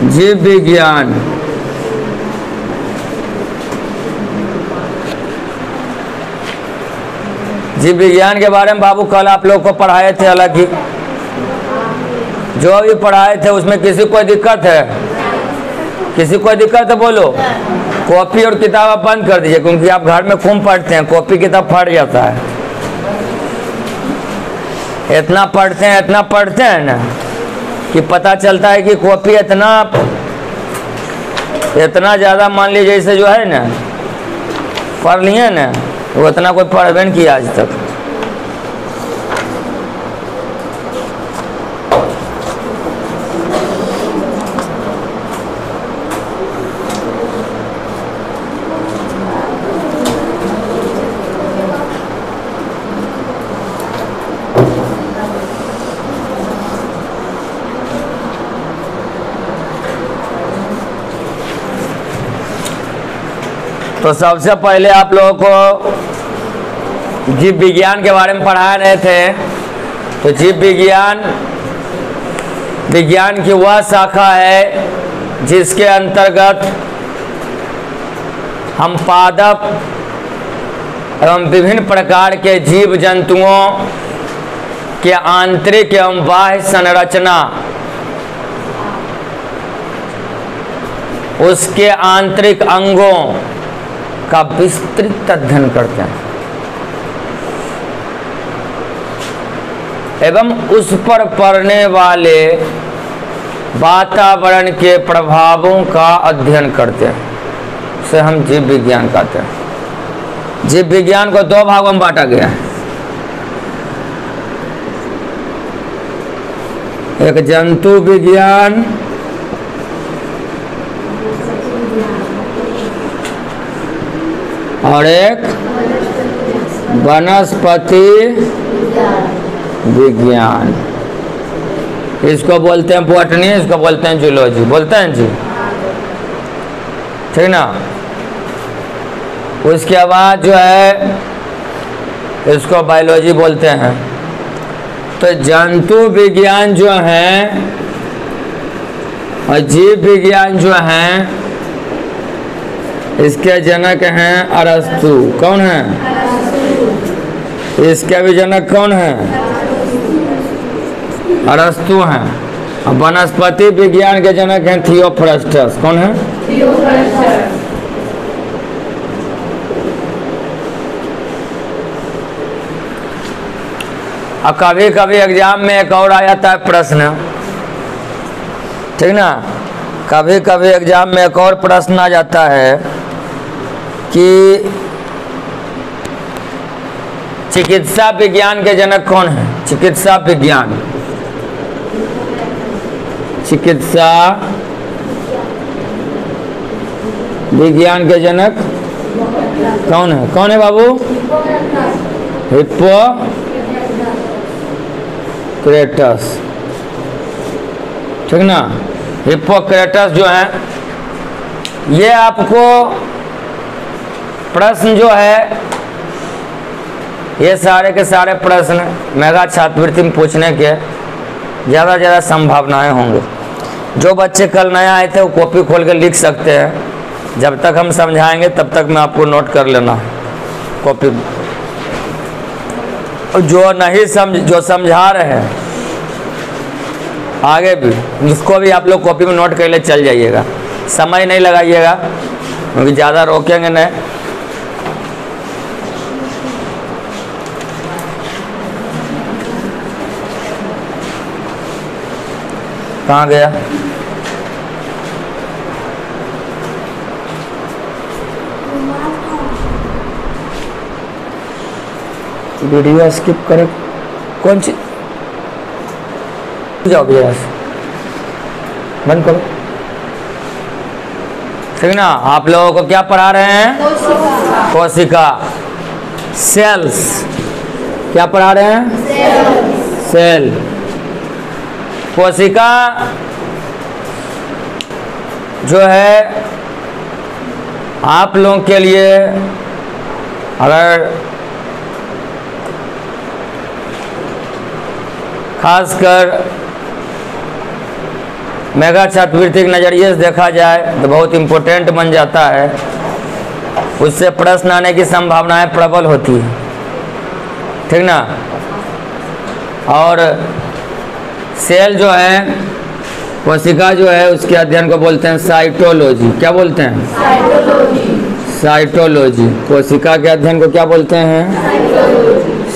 जीव विज्ञान। जीव विज्ञान के बारे में बाबू कल आप लोग को पढ़ाए थे, हालांकि जो भी पढ़ाए थे उसमें किसी कोई दिक्कत है? किसी कोई दिक्कत है बोलो। कॉपी और किताब आप बंद कर दीजिए, क्योंकि आप घर में खूब पढ़ते हैं, कॉपी किताब फट जाता है। इतना पढ़ते हैं ना कि पता चलता है कि कॉपी इतना ज़्यादा मान लीजिए जैसे जो है ना पढ़ लिए ना, वो इतना कोई पढ़बे नहीं किया आज तक। तो सबसे पहले आप लोगों को जीव विज्ञान के बारे में पढ़ा रहे थे। तो जीव विज्ञान की वह शाखा है जिसके अंतर्गत हम पादप एवं विभिन्न प्रकार के जीव जंतुओं के आंतरिक एवं बाह्य संरचना, उसके आंतरिक अंगों का विस्तृत अध्ययन करते हैं एवं उस पर पड़ने वाले वातावरण के प्रभावों का अध्ययन करते हैं। उसे हम जीव विज्ञान कहते हैं। जीव विज्ञान को दो भागों में बांटा गया है। एक जंतु विज्ञान और एक वनस्पति विज्ञान। इसको बोलते हैं बॉटनी, इसको बोलते हैं जूलॉजी। बोलते हैं जी, ठीक ना। उसके बाद जो है इसको बायोलॉजी बोलते हैं। तो जंतु विज्ञान जो है और जीव विज्ञान जो है, इसके जनक हैं अरस्तु। कौन है? इसके भी जनक कौन है? अरस्तु हैं। और वनस्पति विज्ञान के जनक हैं थियोफ्रस्टस। कौन है? और कभी कभी एग्जाम में एक और आ जाता है प्रश्न, ठीक ना। कभी कभी एग्जाम में एक और प्रश्न आ जाता है कि चिकित्सा विज्ञान के जनक कौन है? चिकित्सा विज्ञान, चिकित्सा विज्ञान के जनक कौन है? कौन है बाबू? हिप्पोक्रेटस, ठीक ना। हिप्पोक्रेटस जो है, ये आपको प्रश्न जो है, ये सारे के सारे प्रश्न मेगा छात्रवृत्ति में पूछने के ज़्यादा संभावनाएं होंगे। जो बच्चे कल नया आए थे वो कॉपी खोल के लिख सकते हैं। जब तक हम समझाएंगे तब तक मैं आपको नोट कर लेना कॉपी। जो समझा रहे हैं आगे भी, उसको भी आप लोग कॉपी में नोट कर ले चल जाइएगा। समय नहीं लगाइएगा, क्योंकि ज़्यादा रोकेंगे नहीं। कहाँ गया? वीडियो स्किप करे, कौन सी? जाओ भैया, बंद करो, ठीक ना। आप लोगों को क्या पढ़ा रहे हैं? कोशिका, सेल्स। क्या पढ़ा रहे हैं? सेल। कोशिका जो है आप लोगों के लिए, अगर खासकर मेगा छात्रवृत्ति के नज़रिए से देखा जाए तो बहुत इम्पोर्टेंट बन जाता है, उससे प्रश्न आने की संभावनाएं प्रबल होती है, ठीक ना। और सेल जो है, कोशिका जो है, उसके अध्ययन को बोलते हैं साइटोलॉजी। क्या बोलते हैं? साइटोलॉजी। कोशिका के अध्ययन को क्या बोलते हैं?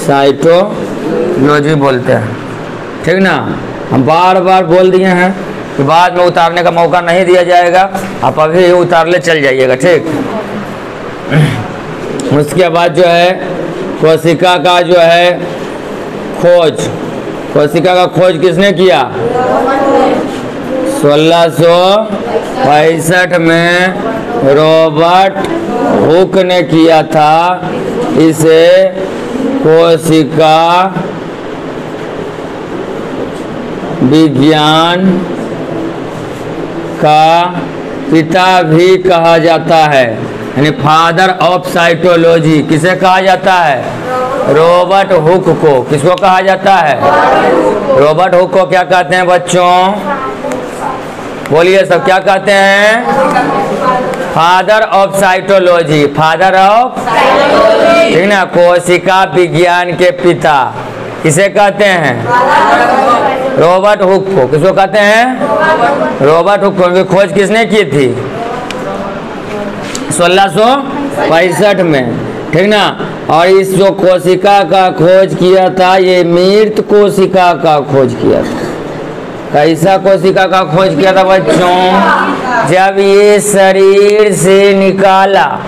साइटोलॉजी बोलते हैं, ठीक ना। हम बार बार बोल दिए हैं कि बाद में उतारने का मौका नहीं दिया जाएगा, आप अभी ही उतार ले चल जाइएगा, ठीक। उसके बाद जो है कोशिका का जो है खोज, कोशिका का खोज किसने किया? 1665 में रॉबर्ट हुक ने किया था। इसे कोशिका विज्ञान का पिता भी कहा जाता है, यानी फादर ऑफ साइटोलॉजी। किसे कहा जाता है? रॉबर्ट हुक को। किसको कहा जाता है? रॉबर्ट हुक को क्या कहते हैं बच्चों? बोलिए सब, क्या कहते हैं? Father of cytology. Father of, ठीक ना, कोशिका विज्ञान के पिता किसे कहते हैं? रॉबर्ट हुक को। किसको कहते हैं? रॉबर्ट हुक को। खोज किसने की थी? 1665 में, ठीक ना। और इस जो कोशिका का खोज किया था, ये मृत कोशिका का खोज किया था। कैसा कोशिका का खोज किया था बच्चों? जब ये शरीर से निकाला,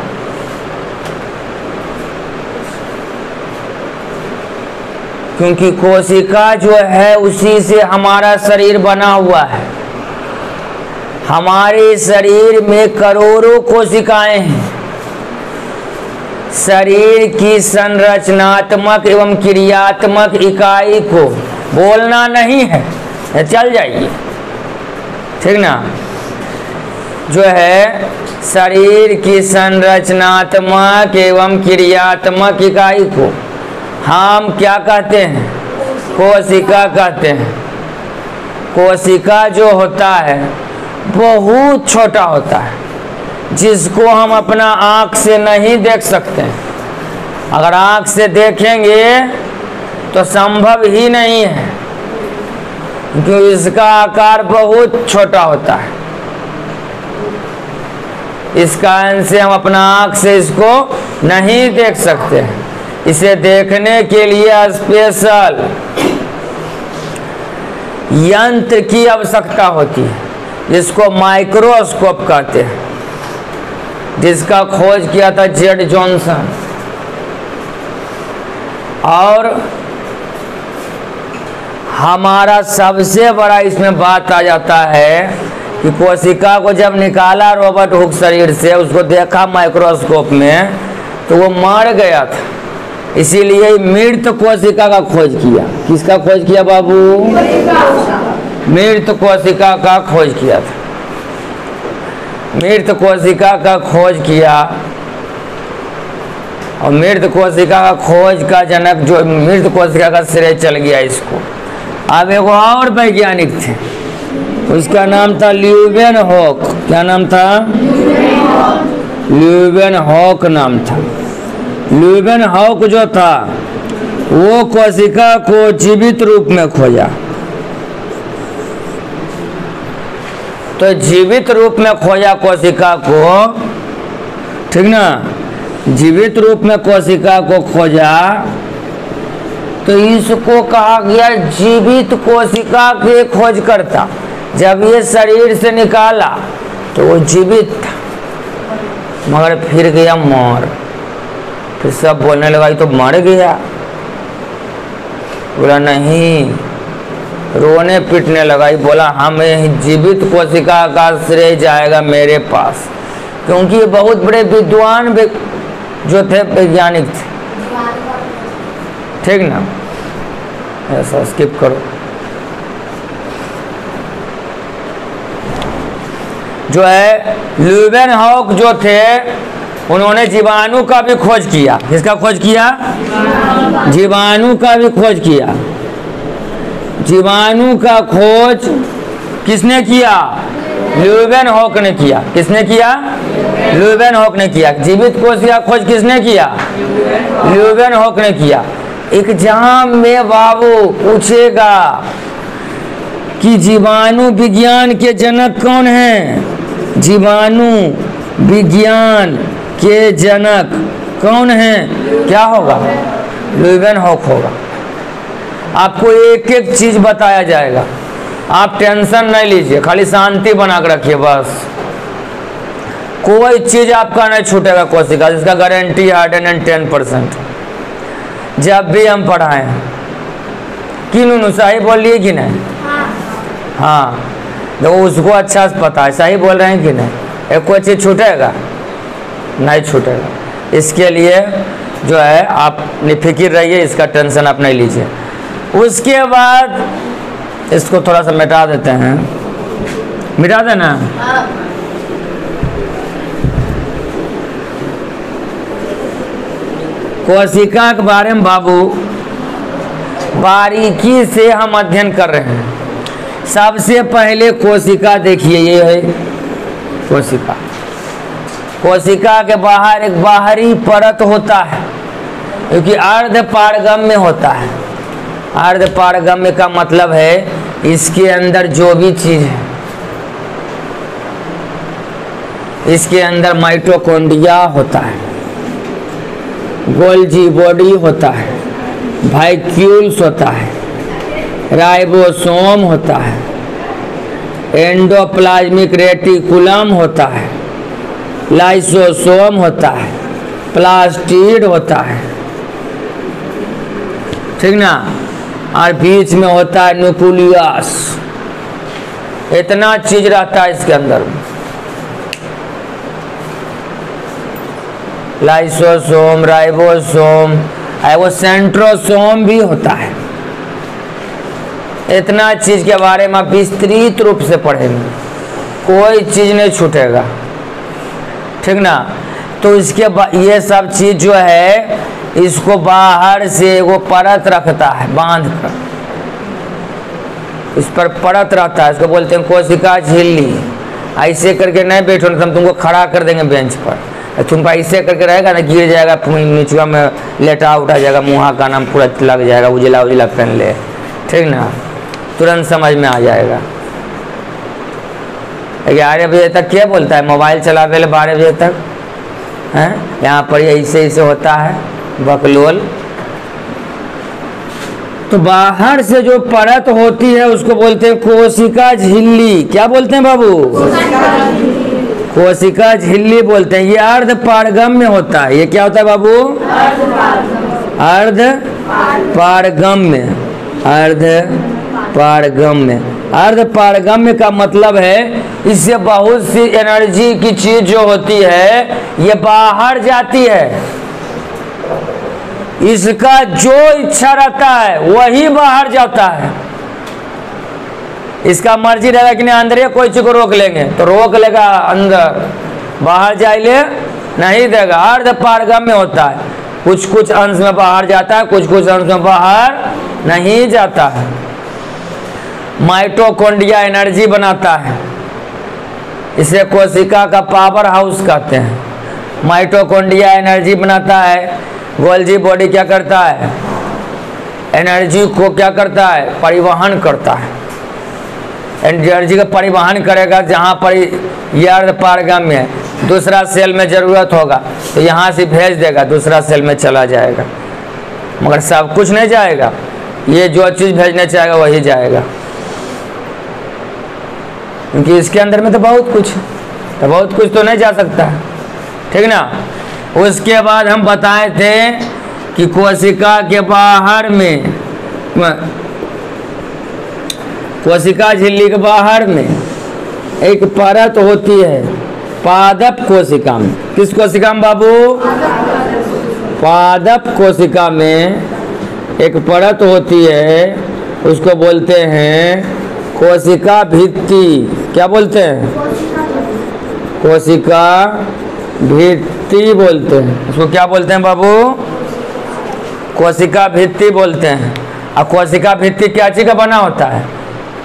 क्योंकि कोशिका जो है उसी से हमारा शरीर बना हुआ है। हमारे शरीर में करोड़ों कोशिकाएं हैं। शरीर की संरचनात्मक एवं क्रियात्मक इकाई को बोलना नहीं है, चल जाइए, ठीक ना। जो है शरीर की संरचनात्मक एवं क्रियात्मक इकाई को हम क्या कहते हैं? कोशिका कहते हैं। कोशिका जो होता है बहुत छोटा होता है, जिसको हम अपना आँख से नहीं देख सकते। अगर आँख से देखेंगे तो संभव ही नहीं है, क्योंकि इसका आकार बहुत छोटा होता है। इस कारण से हम अपना आँख से इसको नहीं देख सकते। इसे देखने के लिए स्पेशल यंत्र की आवश्यकता होती है, जिसको माइक्रोस्कोप कहते हैं, जिसका खोज किया था जेड जॉनसन। और हमारा सबसे बड़ा इसमें बात आ जाता है कि कोशिका को जब निकाला रॉबर्ट हुक शरीर से, उसको देखा माइक्रोस्कोप में, तो वो मर गया था। इसीलिए मृत कोशिका का खोज किया। किसका खोज किया बाबू? मृत कोशिका का खोज किया था। मृत कोशिका का खोज किया, और मृत कोशिका का खोज का जनक जो मृत कोशिका का श्रेय चल गया इसको। अब एक और वैज्ञानिक थे, उसका नाम था ल्यूवेनहॉक। क्या नाम था? ल्यूवेनहॉक नाम था। ल्यूवेनहॉक जो था वो कोशिका को जीवित रूप में खोजा। तो जीवित रूप में खोजा कोशिका को, ठीक ना। जीवित रूप में कोशिका को खोजा तो इसको कहा गया जीवित कोशिका के खोज करता। जब ये शरीर से निकाला तो वो जीवित था, मगर फिर गया मर। फिर सब बोलने लगा ये तो मर गया। बोला नहीं, रोने पीटने लगा। बोला हमें जीवित कोशिका का श्रेय जाएगा मेरे पास, क्योंकि बहुत बड़े विद्वान जो थे, वैज्ञानिक थे, ठीक ना। ऐसा स्किप करो। जो है ल्यूवेनहॉक जो थे, उन्होंने जीवाणु का भी खोज किया। किसका खोज किया? जीवाणु का भी खोज किया। जीवाणु का खोज किसने किया? ल्यूवेनहॉक ने किया। किसने किया? ल्यूवेनहॉक ने किया। जीवित कोशिका खोज किसने किया? ल्यूवेनहॉक ने किया। एग्जाम में बाबू पूछेगा कि जीवाणु विज्ञान के जनक कौन हैं? जीवाणु विज्ञान के जनक कौन हैं? क्या होगा? ल्यूवेनहॉक होगा। आपको एक एक चीज बताया जाएगा, आप टेंशन नहीं लीजिए, खाली शांति बना कर रखिए बस। कोई चीज आपका नहीं छूटेगा कोशिका, जिसका गारंटी है 110%। जब भी हम पढ़ाएं कि नुनू सही बोलिए कि नहीं? हाँ, तो उसको अच्छा से पता है सही बोल रहे हैं कि नहीं। एक कोई चीज़ छूटेगा नहीं छूटेगा। इसके लिए जो है आप निफिक्र रहिए, इसका टेंशन आप नहीं लीजिए। उसके बाद इसको थोड़ा सा मिटा देते हैं, मिटा देना। कोशिका के बारे में बाबू बारीकी से हम अध्ययन कर रहे हैं। सबसे पहले कोशिका देखिए, ये है कोशिका। कोशिका के बाहर एक बाहरी परत होता है, क्योंकि अर्ध पारगम्य होता है। अर्ध पारगम्य का मतलब है इसके अंदर जो भी चीज है, इसके अंदर माइटोकॉन्ड्रिया होता है, गोल्जी बॉडी होता है, वैक्यूल्स होता है, राइबोसोम होता है, एंडोप्लाज्मिक रेटिकुलम होता है, लाइसोसोम होता है, प्लास्टिड होता है, ठीक ना। और बीच में होता है न्यूक्लियस। इतना चीज रहता है इसके अंदर। लाइसोसोम, राइबोसोम, वो सेंट्रोसोम भी होता है। इतना चीज के बारे में आप विस्तृत रूप से पढ़ेंगे, कोई चीज नहीं छूटेगा, ठीक ना। तो इसके ये सब चीज जो है इसको बाहर से वो परत रखता है बांध कर, इस पर परत रहता है, इसको बोलते हैं कोशिका झिल्ली। ऐसे करके नहीं बैठो ना, हम तुमको खड़ा कर देंगे बेंच पर, तुम ऐसे करके रहेगा ना गिर जाएगा, नीचुआ में लेटा उठा जाएगा, मुँह का नाम पूरा लग जाएगा, उजला उजला पहन ले, ठीक ना, तुरंत समझ में आ जाएगा। 11 बजे तक क्या बोलता है? मोबाइल चला पहले 12 बजे तक हैं, यहाँ पर ऐसे ऐसे होता है बकलोल। तो बाहर से जो परत होती है उसको बोलते हैं कोशिका झिल्ली। क्या बोलते हैं बाबू? कोशिका झिल्ली बोलते हैं। ये अर्ध पारगम्य होता है। ये क्या होता है बाबू? अर्ध पारगम्य। अर्ध पारगम्य। अर्ध पारगम्य का मतलब है इससे बहुत सी एनर्जी की चीज जो होती है ये बाहर जाती है, इसका जो इच्छा रहता है वही बाहर जाता है। इसका मर्जी रहेगा कि नहीं अंदर कोई चीज को रोक लेंगे तो रोक लेगा, अंदर बाहर जाइए नहीं देगा। अर्ध पारगम्य होता है, कुछ कुछ अंश में बाहर जाता है, कुछ कुछ अंश में बाहर नहीं जाता है। माइटोकॉन्ड्रिया एनर्जी बनाता है, इसे कोशिका का पावर हाउस कहते हैं। माइटोकॉन्ड्रिया एनर्जी बनाता है, गोल्जी बॉडी क्या करता है? एनर्जी को क्या करता है? परिवहन करता है। एनर्जी का परिवहन करेगा, जहाँ पर ये अर्ध पारगम्य है, दूसरा सेल में जरूरत होगा तो यहाँ से भेज देगा, दूसरा सेल में चला जाएगा, मगर सब कुछ नहीं जाएगा, ये जो चीज़ भेजने चाहेगा वही जाएगा, क्योंकि इसके अंदर में तो बहुत कुछ है, तो बहुत कुछ तो नहीं जा सकता है, ठीक ना। उसके बाद हम बताए थे कि कोशिका के बाहर में, कोशिका झिल्ली के बाहर में एक परत होती है पादप कोशिका में। किस कोशिका में बाबू? पादप कोशिका में एक परत होती है, उसको बोलते हैं कोशिका भित्ति। क्या बोलते हैं? कोशिका भित्ति बोलते हैं। उसको क्या बोलते हैं बाबू? कोशिका भित्ति बोलते हैं। और कोशिका भित्ति क्या चीज का बना होता है?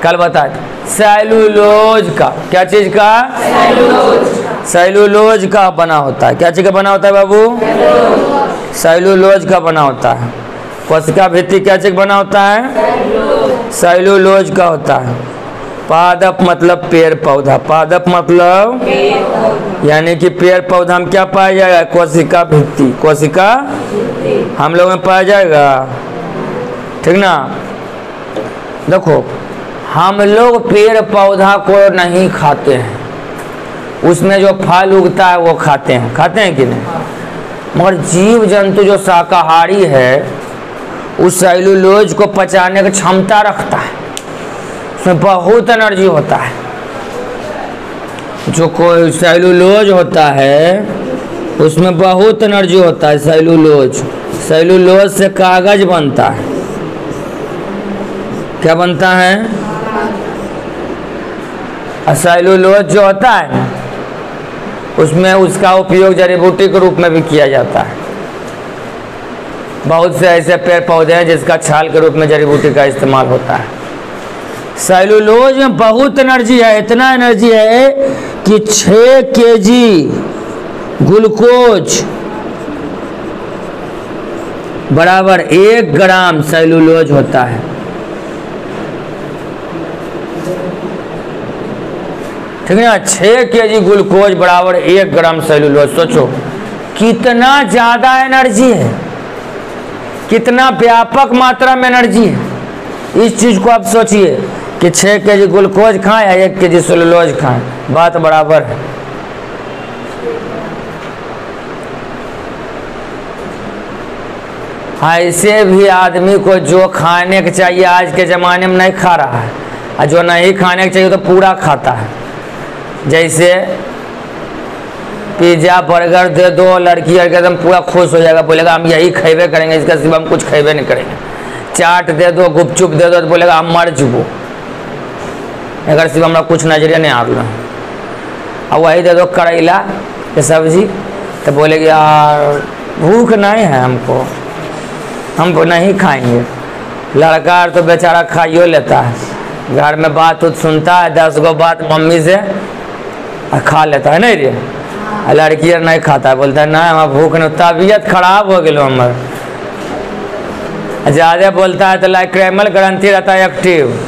कल बताए सेलुलोज का, क्या चीज का? सेलुलोज का बना होता है। क्या चीज का बना होता है बाबू? सेलुलोज का बना होता है। कोशिका भित्ति क्या चीज बना होता है? सेलुलोज का होता है। पादप मतलब पेड़ पौधा, पादप मतलब यानी कि पेड़ पौधा में क्या पाया जाएगा? कोशिका भित्ति, कोशिका हम लोग में पाया जाएगा, ठीक ना। देखो हम लोग पेड़ पौधा को नहीं खाते हैं, उसमें जो फल उगता है वो खाते हैं, खाते हैं कि नहीं? मगर जीव जंतु जो शाकाहारी है उस सेलुलोज को पचाने की क्षमता रखता है, उसमें बहुत एनर्जी होता है। जो कोई सेलुलोज होता है उसमें बहुत एनर्जी होता है। सेलुलोज, सेलुलोज से कागज बनता है। क्या बनता है? सेलुलोज जो होता है ना उसमें उसका उपयोग जड़ी बूटी के रूप में भी किया जाता है। बहुत से ऐसे पेड़ पौधे हैं जिसका छाल के रूप में जड़ी बूटी का इस्तेमाल होता है। सेलुलोज में बहुत एनर्जी है, इतना एनर्जी है कि 6 केजी ग्लूकोज बराबर 1 ग्राम सेलुलोज होता है। ठीक है ना, 6 केजी ग्लूकोज बराबर 1 ग्राम सेलुलोज। सोचो कितना ज्यादा एनर्जी है, कितना व्यापक मात्रा में एनर्जी है। इस चीज को आप सोचिए कि 6 केजी ग्लूकोज खाएं या 1 केजी सेलुलोज खाएं, बात बराबर है। ऐसे भी आदमी को जो खाने के चाहिए आज के ज़माने में नहीं खा रहा है, और जो नहीं खाने के चाहिए तो पूरा खाता है। जैसे पिज्ज़ा बर्गर दे दो, लड़की एकदम पूरा खुश हो जाएगा, बोलेगा हम यही खेबे करेंगे, इसका सिवा हम कुछ खेबे नहीं करेंगे। चाट दे दो, गुपचुप दे दो तो बोलेगा हम मर जुबो, अगर सिवा हमारा कुछ नजरिया नहीं आ रहा। और वही दे दो करेला के सब्जी तो बोलेगी यार भूख नहीं है हमको, हम नहीं खाएंगे। लड़का तो बेचारा खाइयो लेता है, घर में बात उत सुनता है 10 गो बात मम्मी से और खा लेता है, नहीं रे। लड़की नहीं खाता है, बोलता है ना हमारा भूख नहीं, तबीयत खराब हो गई हमारे। ज़्यादा बोलता है तो लाइक्रेमल ग्रंथि रहता है एक्टिव,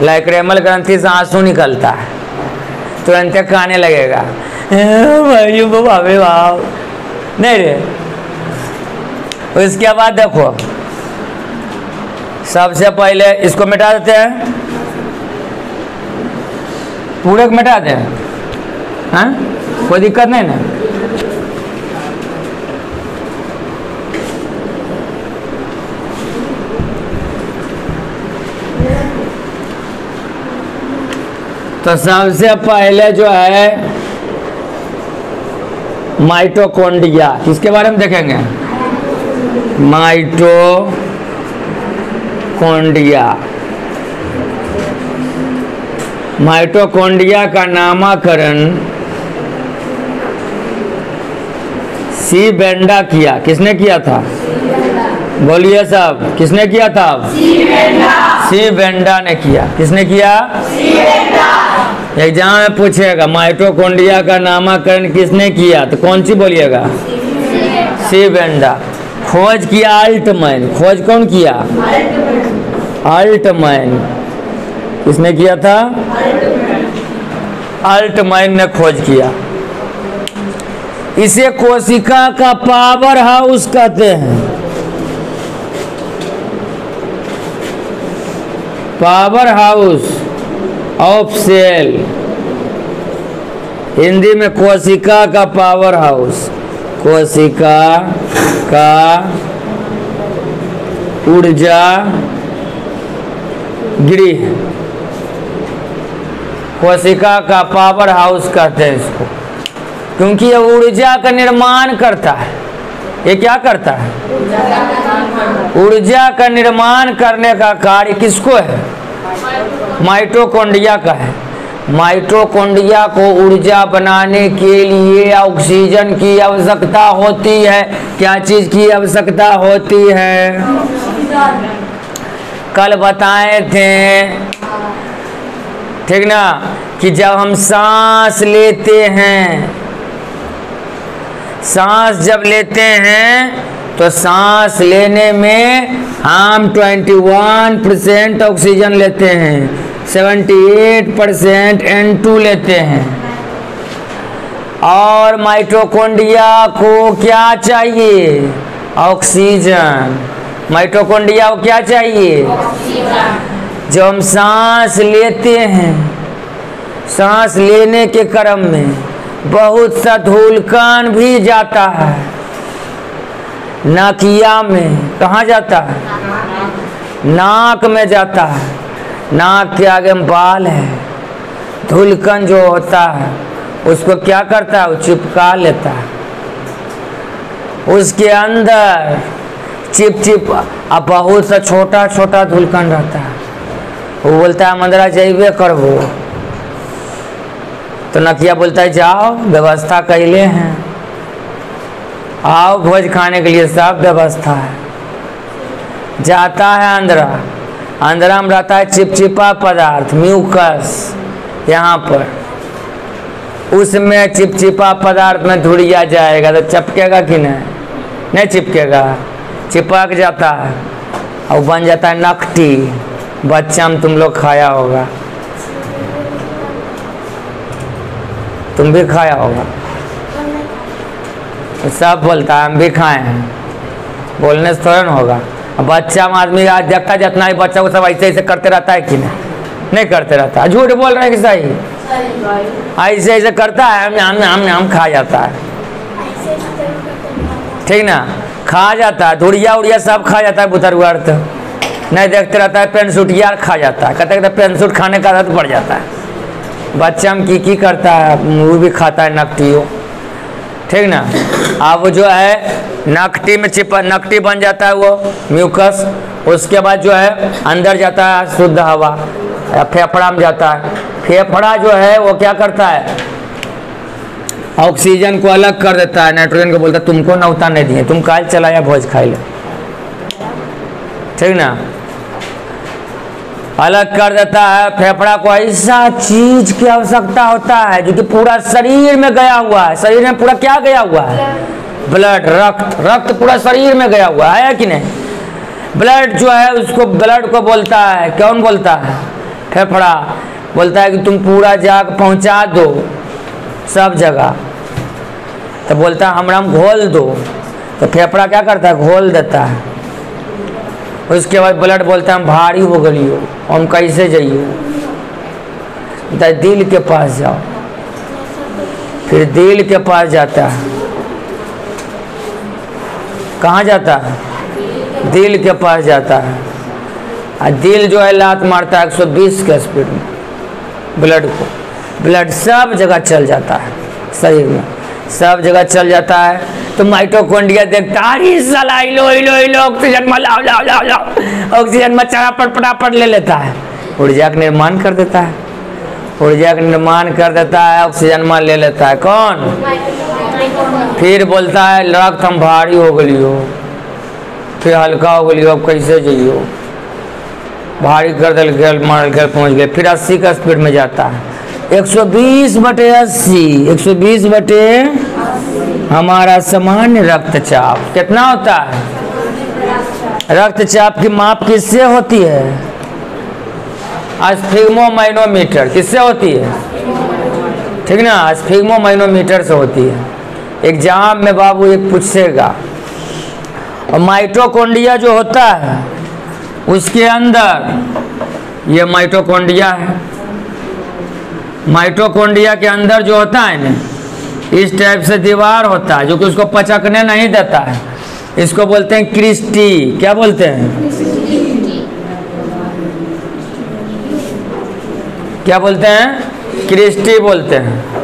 लाइक्रेमल ग्रंथि से आंसू निकलता है, तुरंत खाने लगेगा नहीं रे। उसके बाद देखो सबसे पहले इसको मिटा देते हैं, पूरे को मिटा दें, हाँ कोई दिक्कत नहीं ना। तो सबसे पहले जो है माइटोकॉन्ड्रिया, किसके बारे में देखेंगे? माइटोकॉन्ड्रिया। माइटोकॉन्ड्रिया का नामकरण सी बेंडा किया। किसने किया था? बोलिए सब, किसने किया था? सी बेंडा ने किया। किसने किया? एग्जाम में पूछेगा माइटोकॉन्ड्रिया का नामकरण किसने किया, तो कौन सी बोलिएगा? सी बेंडा। खोज किया अल्टमैन। खोज कौन किया? अल्टमैन। किसने किया था? अल्टमैन ने खोज किया। इसे कोशिका का पावर हाउस कहते हैं। Powerhouse of cell, Hindi में कोशिका का पावर हाउस, कोशिका का ऊर्जा गृह, कोशिका का पावर हाउस कहते हैं इसको, क्योंकि ये ऊर्जा का निर्माण करता है। ये क्या करता है? ऊर्जा का निर्माण करने का कार्य किसको है? माइटोकॉन्ड्रिया का है। माइटोकॉन्ड्रिया को ऊर्जा बनाने के लिए ऑक्सीजन की आवश्यकता होती है। क्या चीज की आवश्यकता होती है? कल बताए थे ठीक ना, कि जब हम सांस लेते हैं, सांस जब लेते हैं तो सांस लेने में हम 21% ऑक्सीजन लेते हैं, 78% N2 लेते हैं। और माइटोकॉन्ड्रिया को क्या चाहिए? ऑक्सीजन। माइटोकॉन्ड्रिया को क्या चाहिए? ऑक्सीजन। जब हम सांस लेते हैं, सांस लेने के क्रम में बहुत सा धूलकण भी जाता है नाकिया में। कहाँ जाता है? नाक में जाता है। नाक के आगे में बाल है, धूलकण जो होता है उसको क्या करता है? वो चिपका लेता है। उसके अंदर चिप चिप अब बहुत सा छोटा छोटा धूलकण रहता है। वो बोलता है मंदरा जाइबे करबो, तो नकिया बोलता है जाओ, व्यवस्था कैले हैं, आओ भोज खाने के लिए सब व्यवस्था है। जाता है अंदरा, अंदरा में रहता है चिपचिपा पदार्थ, म्यूकस। यहाँ पर उसमें चिपचिपा पदार्थ में धुड़िया जाएगा तो चिपकेगा कि नहीं? नहीं चिपकेगा, चिपक जाता है और बन जाता है नकटी। बच्चा में तुम लोग खाया होगा, तुम भी खाया होगा। सब बोलता है हम भी खाए हैं, बोलने से थोड़ा ना होगा। बच्चा में आदमी आज देखता जितना ही बच्चा को सब ऐसे ऐसे करते रहता है कि नहीं करते रहता है? झूठ बोल रहे हैं कि सही? ऐसे ऐसे करता है, हम खा जाता है, ठीक ना, खा जाता है। धुड़िया उड़िया सब खा जाता है, बुतरुआ तो नहीं देखते रहता है। पेन सूट यार खा जाता है, कहते पेन सूट खाने का आदत पड़ जाता है। बच्चा में की करता है, वो भी खाता है नकटियों, ठीक ना। अब जो है नकटी में नकटी बन जाता है वो म्यूकस। उसके बाद जो है अंदर जाता है शुद्ध हवा, फेफड़ा में जाता है। फेफड़ा जो है वो क्या करता है? ऑक्सीजन को अलग कर देता है, नाइट्रोजन को बोलता है तुमको नौता नहीं दिए, तुम काल चलाया भोज खाई लो, ठीक ना। अलग कर देता है। फेफड़ा को ऐसा चीज की आवश्यकता होता है जो कि पूरा शरीर में गया हुआ है। शरीर में पूरा क्या गया हुआ है? ब्लड, रक्त। रक्त पूरा शरीर में गया हुआ है कि नहीं? ब्लड जो है उसको, ब्लड को बोलता है, कौन बोलता है? फेफड़ा बोलता है कि तुम पूरा जाग पहुंचा दो सब जगह। तो बोलता है हमरा घोल दो, तो फेफड़ा क्या करता है? घोल देता है। उसके बाद ब्लड बोलता है हम भारी हो गई हो, हम कैसे जाइए? तो दिल के पास जाओ। फिर दिल के पास जाता है। कहाँ जाता है? दिल के पास जाता है। और दिल जो है लात मारता है 120 के स्पीड में ब्लड को। ब्लड सब जगह चल जाता है, शरीर में सब जगह चल जाता है। तो माइटोकॉन्ड्रिया देखता है साला इलो इलो इलो ऑक्सीजन में लाओ लाओ लाओ लाओ, ऑक्सीजन में फटाफट ले लेता है, ऊर्जा का निर्माण कर देता है। ऊर्जा का निर्माण कर देता है, ऑक्सीजन में ले लेता है। कौन? फिर बोलता है रक्त हम भारी हो गई हो, फिर हल्का हो गई हो, अब कैसे जाइयो? भारी कर दिल, मार कर पहुँच गए। फिर 80 का स्पीड में जाता है। 120/80, 120/80 हमारा सामान्य रक्तचाप कितना होता है? रक्तचाप की माप किससे होती है? स्फिग्मोमाइनोमीटर। किससे होती है? ठीक ना, स्फिग्मोमाइनोमीटर से होती है। एग्जाम में बाबू एक पूछेगा। और माइटोकॉन्ड्रिया जो होता है उसके अंदर, ये माइटोकॉन्ड्रिया है। माइटोकॉन्ड्रिया के अंदर जो होता है ना, इस टाइप से दीवार होता है जो कि उसको पचकने नहीं देता है। इसको बोलते हैं क्रिस्टी। क्या बोलते हैं? क्या बोलते हैं? क्रिस्टी बोलते हैं।